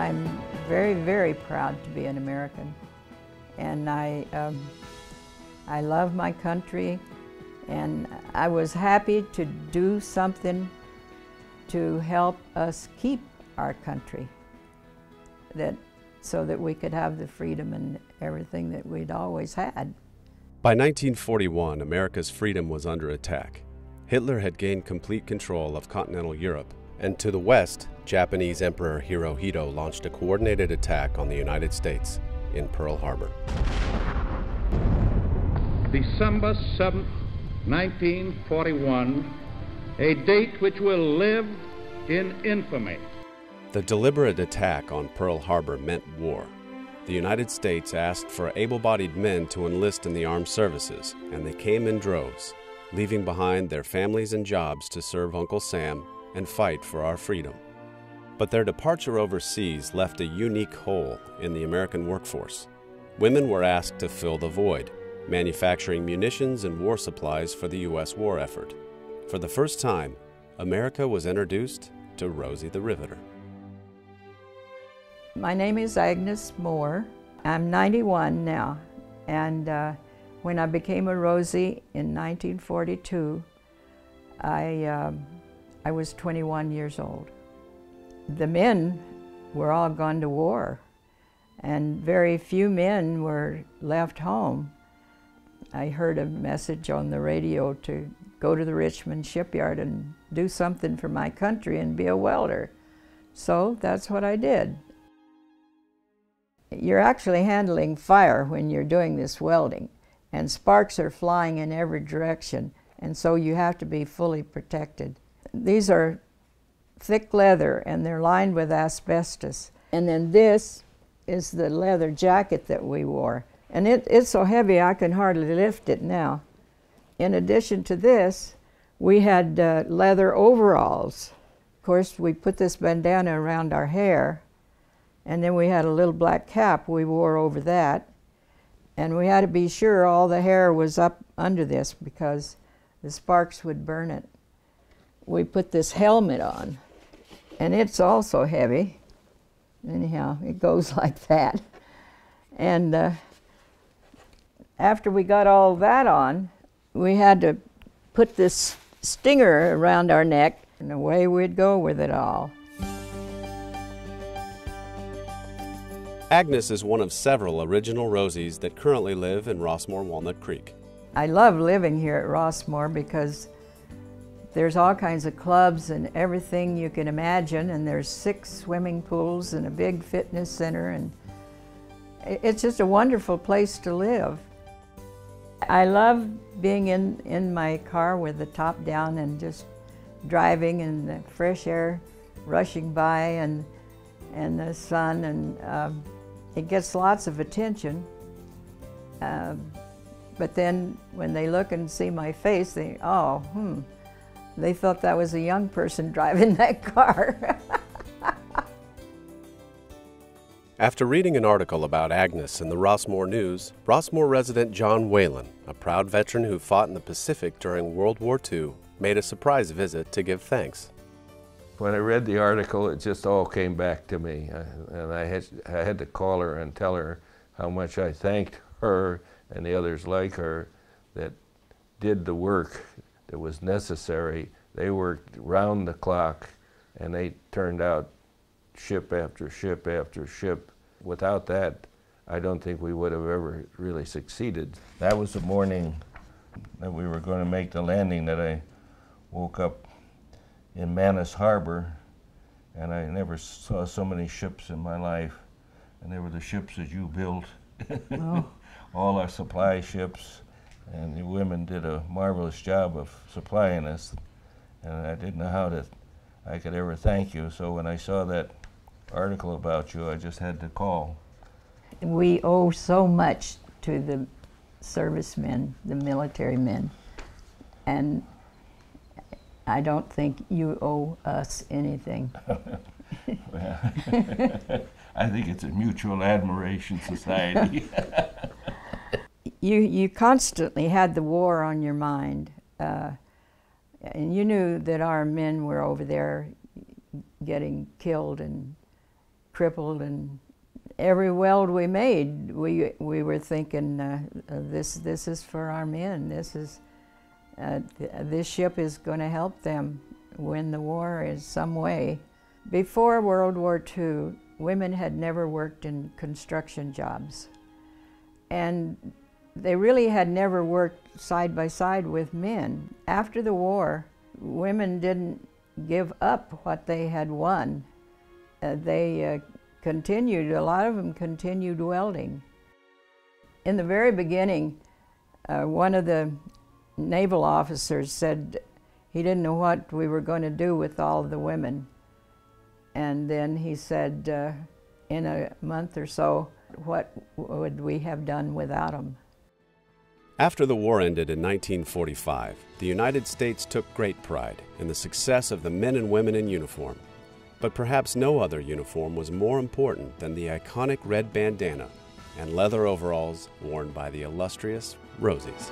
I'm very, very proud to be an American. And I love my country, and I was happy to do something to help us keep our country, so that we could have the freedom and everything that we'd always had. By 1941, America's freedom was under attack. Hitler had gained complete control of continental Europe, and to the west, Japanese Emperor Hirohito launched a coordinated attack on the United States in Pearl Harbor. December 7th, 1941, a date which will live in infamy. The deliberate attack on Pearl Harbor meant war. The United States asked for able-bodied men to enlist in the armed services, and they came in droves, leaving behind their families and jobs to serve Uncle Sam and fight for our freedom. But their departure overseas left a unique hole in the American workforce. Women were asked to fill the void, manufacturing munitions and war supplies for the U.S. war effort. For the first time, America was introduced to Rosie the Riveter. My name is Agnes Moore. I'm 91 now, and when I became a Rosie in 1942, I was 21 years old. The men were all gone to war, and very few men were left home. I heard a message on the radio to go to the Richmond shipyard and do something for my country and be a welder. So that's what I did. You're actually handling fire when you're doing this welding, and sparks are flying in every direction, and so you have to be fully protected. These are thick leather, and they're lined with asbestos. And then this is the leather jacket that we wore. And it's so heavy I can hardly lift it now. In addition to this, we had leather overalls. Of course, we put this bandana around our hair, and then we had a little black cap we wore over that. And we had to be sure all the hair was up under this because the sparks would burn it. We put this helmet on, and it's also heavy. Anyhow, it goes like that. And after we got all that on, we had to put this stinger around our neck, and away we'd go with it all. Agnes is one of several original Rosies that currently live in Rossmoor Walnut Creek. I love living here at Rossmoor because there's all kinds of clubs and everything you can imagine, and there's 6 swimming pools and a big fitness center, and it's just a wonderful place to live. I love being in my car with the top down and just driving and the fresh air rushing by and the sun, and it gets lots of attention. But then when they look and see my face, they thought that was a young person driving that car. After reading an article about Agnes in the Rossmoor News, Rossmoor resident John Whalen, a proud veteran who fought in the Pacific during World War II, made a surprise visit to give thanks. When I read the article, it just all came back to me, and I had to call her and tell her how much I thanked her and the others like her that did the work that was necessary. They worked round the clock, and they turned out ship after ship after ship. Without that, I don't think we would have ever really succeeded. That was the morning that we were going to make the landing that I woke up in Manus Harbor, and I never saw so many ships in my life. And they were the ships that you built. Oh. All our supply ships, and the women did a marvelous job of supplying us. And I didn't know how I could ever thank you, so when I saw that article about you, I just had to call. We owe so much to the servicemen, the military men, and I don't think you owe us anything. Well, I think it's a mutual admiration society. You constantly had the war on your mind, and you knew that our men were over there getting killed, and crippled, and every weld we made, we were thinking, this is for our men. This ship is going to help them win the war in some way. Before World War II, women had never worked in construction jobs, and they really had never worked side by side with men. After the war, women didn't give up what they had won. They continued, a lot of them continued welding. In the very beginning, one of the naval officers said he didn't know what we were going to do with all of the women. And then he said, in a month or so, what would we have done without them? After the war ended in 1945, the United States took great pride in the success of the men and women in uniform. But perhaps no other uniform was more important than the iconic red bandana and leather overalls worn by the illustrious Rosies.